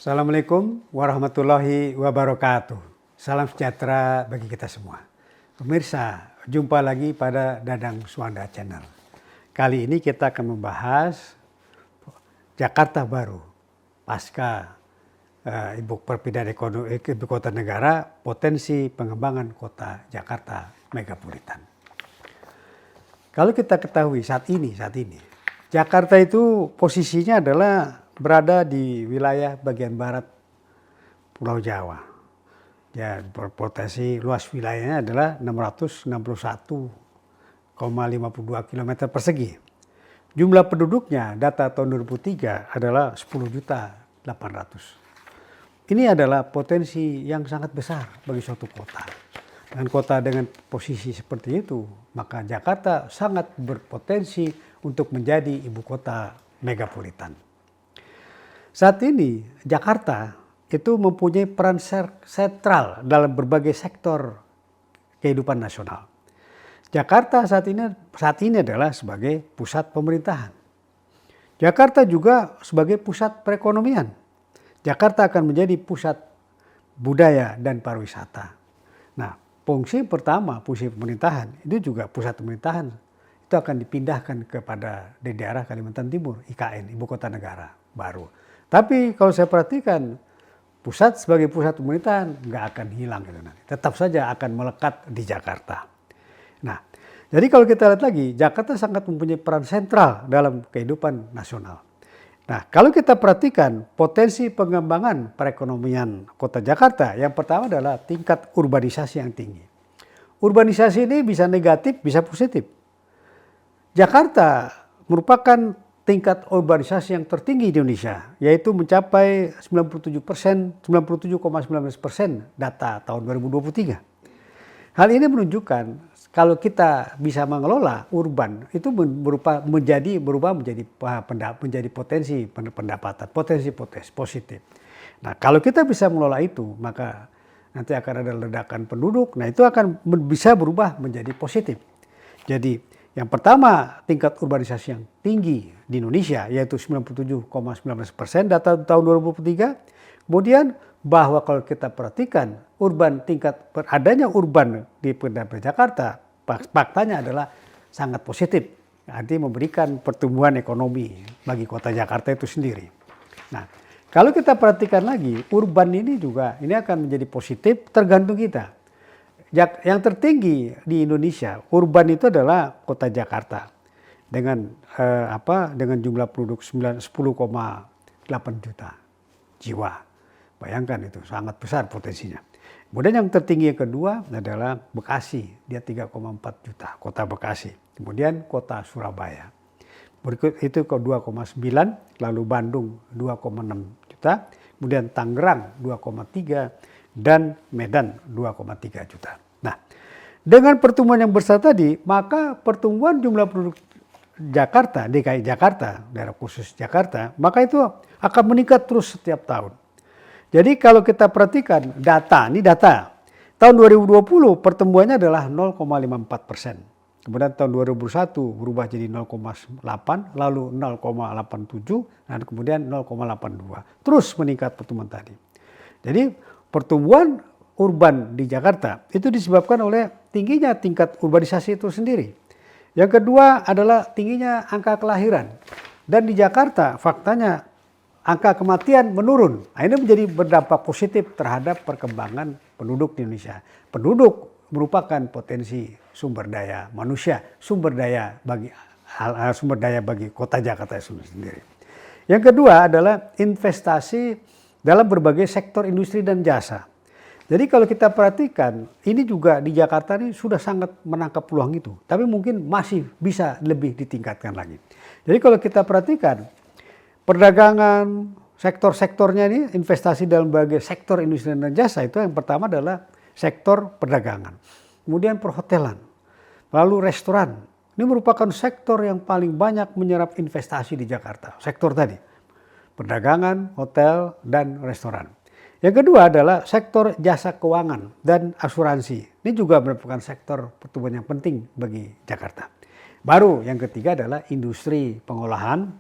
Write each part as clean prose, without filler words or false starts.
Assalamualaikum warahmatullahi wabarakatuh. Salam sejahtera bagi kita semua. Pemirsa, jumpa lagi pada Dadang Suwanda Channel. Kali ini kita akan membahas Jakarta Baru pasca ibu kota negara, potensi pengembangan kota Jakarta megapolitan. Kalau kita ketahui saat ini Jakarta itu posisinya adalah berada di wilayah bagian barat Pulau Jawa. Ya, berpotensi luas wilayahnya adalah 661,52 km persegi. Jumlah penduduknya data tahun 2003 adalah 10.800.000. Ini adalah potensi yang sangat besar bagi suatu kota. Dan kota dengan posisi seperti itu, maka Jakarta sangat berpotensi untuk menjadi ibu kota megapolitan. Saat ini Jakarta itu mempunyai peran sentral dalam berbagai sektor kehidupan nasional. Jakarta saat ini adalah sebagai pusat pemerintahan. Jakarta juga sebagai pusat perekonomian. Jakarta akan menjadi pusat budaya dan pariwisata. Nah, fungsi pertama, fungsi pemerintahan, itu juga pusat pemerintahan itu akan dipindahkan kepada di daerah Kalimantan Timur, IKN, Ibu Kota Negara Baru. Tapi kalau saya perhatikan, pusat sebagai pusat pemerintahan nggak akan hilang gitu nanti. Tetap saja akan melekat di Jakarta. Nah, jadi kalau kita lihat lagi, Jakarta sangat mempunyai peran sentral dalam kehidupan nasional. Nah, kalau kita perhatikan potensi pengembangan perekonomian kota Jakarta, yang pertama adalah tingkat urbanisasi yang tinggi. Urbanisasi ini bisa negatif, bisa positif. Jakarta merupakan tingkat urbanisasi yang tertinggi di Indonesia, yaitu mencapai 97,19% data tahun 2023. Hal ini menunjukkan kalau kita bisa mengelola urban itu berubah menjadi potensi pendapatan, potensi positif. Nah, kalau kita bisa mengelola itu, maka nanti akan ada ledakan penduduk. Nah, itu akan bisa berubah menjadi positif. Jadi yang pertama, tingkat urbanisasi yang tinggi di Indonesia, yaitu 97,19% data tahun 2023. Kemudian bahwa kalau kita perhatikan tingkat adanya urban di Jakarta, faktanya adalah sangat positif. Artinya memberikan pertumbuhan ekonomi bagi kota Jakarta itu sendiri. Nah, kalau kita perhatikan lagi, urban ini akan menjadi positif tergantung kita. Yang tertinggi di Indonesia, urban itu adalah kota Jakarta dengan jumlah penduduk 10,8 juta jiwa. Bayangkan itu sangat besar potensinya. Kemudian yang tertinggi yang kedua adalah Bekasi, dia 3,4 juta, kota Bekasi. Kemudian kota Surabaya. Berikut itu ke 2,9, lalu Bandung 2,6 juta, kemudian Tangerang 2,3 dan Medan 2,3 juta. Nah, dengan pertumbuhan yang besar tadi, maka pertumbuhan jumlah penduduk Jakarta, DKI Jakarta, daerah khusus Jakarta, maka itu akan meningkat terus setiap tahun. Jadi kalau kita perhatikan data, tahun 2020 pertumbuhannya adalah 0,54%. Kemudian tahun 2001 berubah jadi 0,8, lalu 0,87, dan kemudian 0,82. Terus meningkat pertumbuhan tadi. Jadi pertumbuhan urban di Jakarta itu disebabkan oleh tingginya tingkat urbanisasi itu sendiri. Yang kedua adalah tingginya angka kelahiran. Dan di Jakarta faktanya angka kematian menurun. Nah, ini menjadi berdampak positif terhadap perkembangan penduduk di Indonesia. Penduduk merupakan potensi sumber daya manusia, sumber daya bagi kota Jakarta itu sendiri. Yang kedua adalah investasi dalam berbagai sektor industri dan jasa. Jadi kalau kita perhatikan, ini juga di Jakarta ini sudah sangat menangkap peluang itu. Tapi mungkin masih bisa lebih ditingkatkan lagi. Jadi kalau kita perhatikan, perdagangan, sektor-sektornya ini investasi dalam berbagai sektor industri dan jasa itu yang pertama adalah sektor perdagangan. Kemudian perhotelan, lalu restoran. Ini merupakan sektor yang paling banyak menyerap investasi di Jakarta. Sektor tadi, perdagangan, hotel, dan restoran. Yang kedua adalah sektor jasa keuangan dan asuransi. Ini juga merupakan sektor pertumbuhan yang penting bagi Jakarta. Baru yang ketiga adalah industri pengolahan,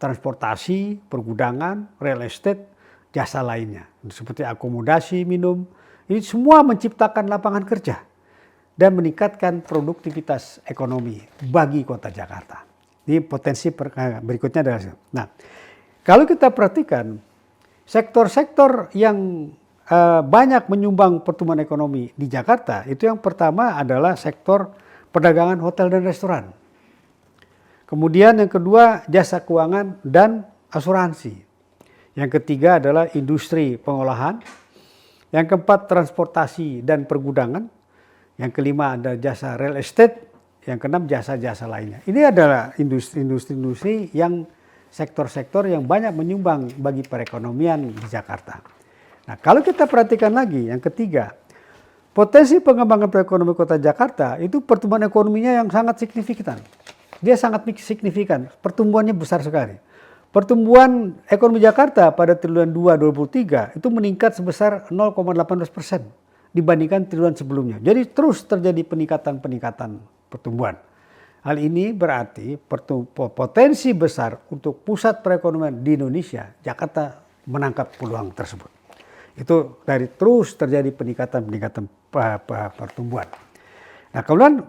transportasi, pergudangan, real estate, jasa lainnya. Seperti akomodasi, minum, ini semua menciptakan lapangan kerja dan meningkatkan produktivitas ekonomi bagi kota Jakarta. Ini potensi berikutnya adalah. Nah, kalau kita perhatikan sektor-sektor yang banyak menyumbang pertumbuhan ekonomi di Jakarta, itu yang pertama adalah sektor perdagangan hotel dan restoran. Kemudian yang kedua jasa keuangan dan asuransi. Yang ketiga adalah industri pengolahan. Yang keempat transportasi dan pergudangan. Yang kelima ada jasa real estate. Yang keenam jasa-jasa lainnya. Ini adalah industri-industri yang sektor-sektor yang banyak menyumbang bagi perekonomian di Jakarta. Nah, kalau kita perhatikan lagi yang ketiga, potensi pengembangan perekonomian kota Jakarta itu pertumbuhan ekonominya yang sangat signifikan. Dia sangat signifikan, pertumbuhannya besar sekali. Pertumbuhan ekonomi Jakarta pada triwulan 2 2023 itu meningkat sebesar 0,18% dibandingkan triwulan sebelumnya. Jadi terus terjadi peningkatan pertumbuhan. Hal ini berarti potensi besar untuk pusat perekonomian di Indonesia, Jakarta menangkap peluang tersebut. Itu dari terus terjadi peningkatan pertumbuhan. Nah, kemudian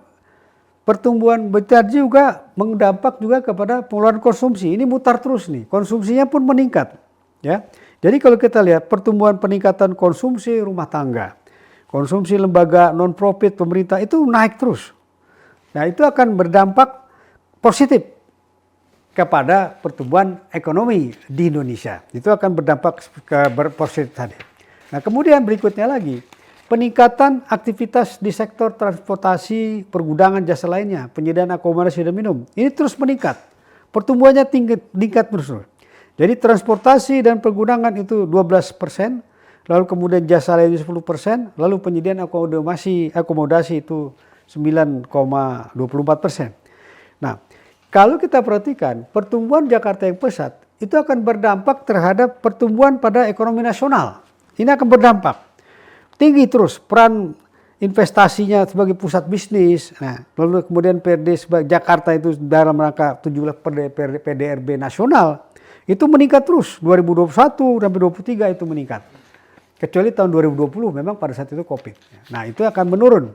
pertumbuhan besar juga mendampak juga kepada pengeluaran konsumsi. Ini mutar terus nih, konsumsinya pun meningkat. Ya, jadi kalau kita lihat pertumbuhan peningkatan konsumsi rumah tangga, konsumsi lembaga non-profit pemerintah itu naik terus. Nah, itu akan berdampak positif kepada pertumbuhan ekonomi di Indonesia. Itu akan berdampak positif tadi. Nah, kemudian berikutnya lagi, peningkatan aktivitas di sektor transportasi, pergudangan, jasa lainnya, penyediaan akomodasi dan minum. Ini terus meningkat. Pertumbuhannya tingkat terus. Jadi transportasi dan pergudangan itu 12%, lalu kemudian jasa lainnya 10%, lalu penyediaan akomodasi itu 9,24%. Nah, kalau kita perhatikan pertumbuhan Jakarta yang pesat itu akan berdampak terhadap pertumbuhan pada ekonomi nasional. Ini akan berdampak tinggi terus peran investasinya sebagai pusat bisnis. Nah, lalu kemudian PRD sebagai Jakarta itu dalam rangka 17 PDRB nasional itu meningkat terus 2021 sampai 2023 itu meningkat. Kecuali tahun 2020 memang pada saat itu Covid. Nah, itu akan menurun.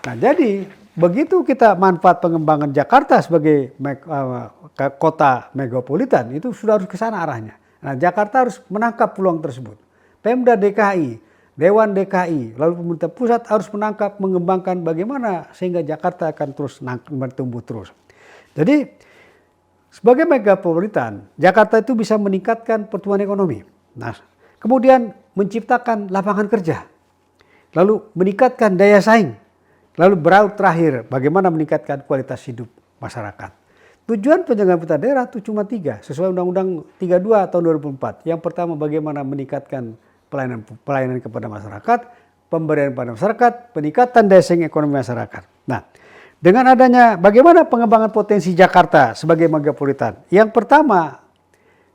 Nah, jadi begitu kita manfaat pengembangan Jakarta sebagai kota megapolitan itu sudah harus ke sana arahnya. Nah, Jakarta harus menangkap peluang tersebut. Pemda DKI, Dewan DKI, lalu pemerintah pusat harus menangkap, mengembangkan bagaimana sehingga Jakarta akan terus bertumbuh terus. Jadi sebagai megapolitan, Jakarta itu bisa meningkatkan pertumbuhan ekonomi. Nah, kemudian menciptakan lapangan kerja, lalu meningkatkan daya saing, lalu terakhir bagaimana meningkatkan kualitas hidup masyarakat. Tujuan penyelenggaraan pemerintah daerah itu cuma 3 sesuai Undang-Undang 32 tahun 2004. Yang pertama bagaimana meningkatkan pelayanan kepada masyarakat, pemberdayaan pada masyarakat, peningkatan daya saing ekonomi masyarakat. Nah, dengan adanya bagaimana pengembangan potensi Jakarta sebagai megapolitan. Yang pertama,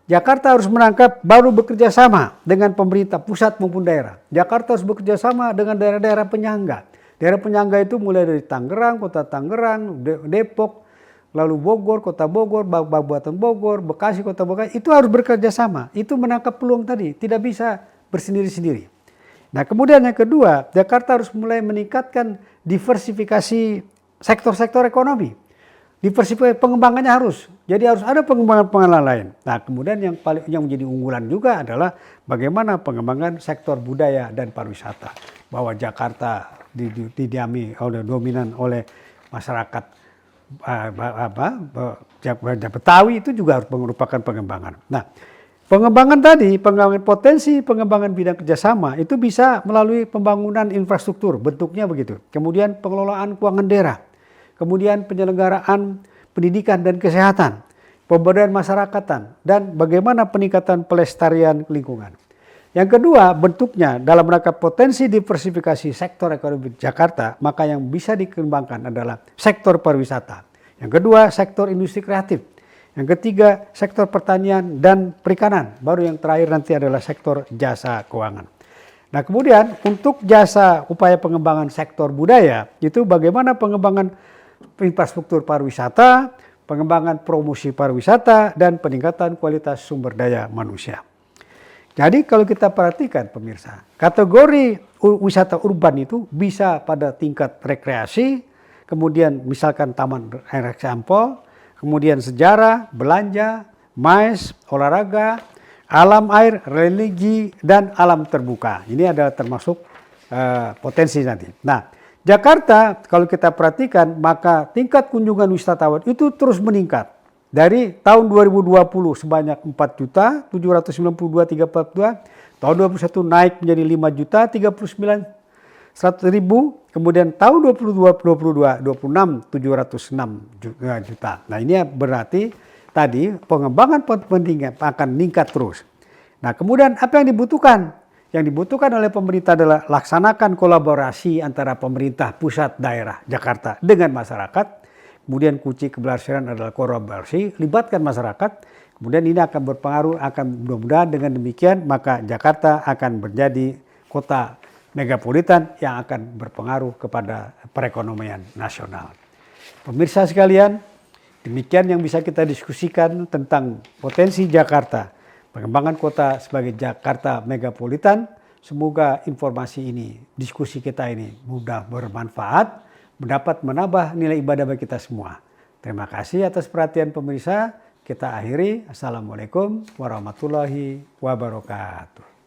Jakarta harus menangkap baru bekerja sama dengan pemerintah pusat maupun daerah. Jakarta harus bekerja sama dengan daerah-daerah penyangga. Daerah penyangga itu mulai dari Tangerang, Kota Tangerang, Depok, lalu Bogor, Kota Bogor, Kabupaten Bogor, Bekasi, Kota Bekasi. Itu harus bekerja sama. Itu menangkap peluang tadi. Tidak bisa bersendiri-sendiri. Nah, kemudian yang kedua, Jakarta harus mulai meningkatkan diversifikasi sektor-sektor ekonomi. Diversifikasi pengembangannya harus. Jadi harus ada pengembangan lain. Nah, kemudian yang menjadi unggulan juga adalah bagaimana pengembangan sektor budaya dan pariwisata. Bahwa Jakarta didiami dominan oleh masyarakat Betawi itu juga harus merupakan pengembangan. Nah, pengembangan tadi, potensi pengembangan bidang kerjasama itu bisa melalui pembangunan infrastruktur, bentuknya begitu. Kemudian pengelolaan keuangan daerah, kemudian penyelenggaraan pendidikan dan kesehatan, pemberdayaan masyarakatan, dan bagaimana peningkatan pelestarian lingkungan. Yang kedua, bentuknya dalam rangka potensi diversifikasi sektor ekonomi Jakarta, maka yang bisa dikembangkan adalah sektor pariwisata. Yang kedua, sektor industri kreatif. Yang ketiga, sektor pertanian dan perikanan. Baru yang terakhir nanti adalah sektor jasa keuangan. Nah, kemudian untuk jasa upaya pengembangan sektor budaya, itu bagaimana pengembangan infrastruktur pariwisata, pengembangan promosi pariwisata, dan peningkatan kualitas sumber daya manusia. Jadi kalau kita perhatikan pemirsa, kategori wisata urban itu bisa pada tingkat rekreasi, kemudian misalkan taman rekreasi Ampol, kemudian sejarah, belanja, mais, olahraga, alam air, religi, dan alam terbuka. Ini adalah termasuk potensi nanti. Nah, Jakarta kalau kita perhatikan maka tingkat kunjungan wisatawan itu terus meningkat. Dari tahun 2020 sebanyak 4.792.342, tahun 2021 naik menjadi 5.039.100.000, kemudian tahun 2022 26 706 juta. Nah, ini berarti tadi pengembangan pentingnya akan meningkat terus. Nah, kemudian apa yang dibutuhkan? Yang dibutuhkan oleh pemerintah adalah laksanakan kolaborasi antara pemerintah pusat daerah Jakarta dengan masyarakat. Kemudian kunci keberhasilan adalah kolaborasi, libatkan masyarakat. Kemudian ini akan berpengaruh, akan mudah-mudahan dengan demikian maka Jakarta akan menjadi kota megapolitan yang akan berpengaruh kepada perekonomian nasional. Pemirsa sekalian, demikian yang bisa kita diskusikan tentang potensi Jakarta, pengembangan kota sebagai Jakarta megapolitan. Semoga informasi ini, diskusi kita ini mudah bermanfaat, mendapat menambah nilai ibadah bagi kita semua. Terima kasih atas perhatian pemirsa. Kita akhiri. Assalamualaikum warahmatullahi wabarakatuh.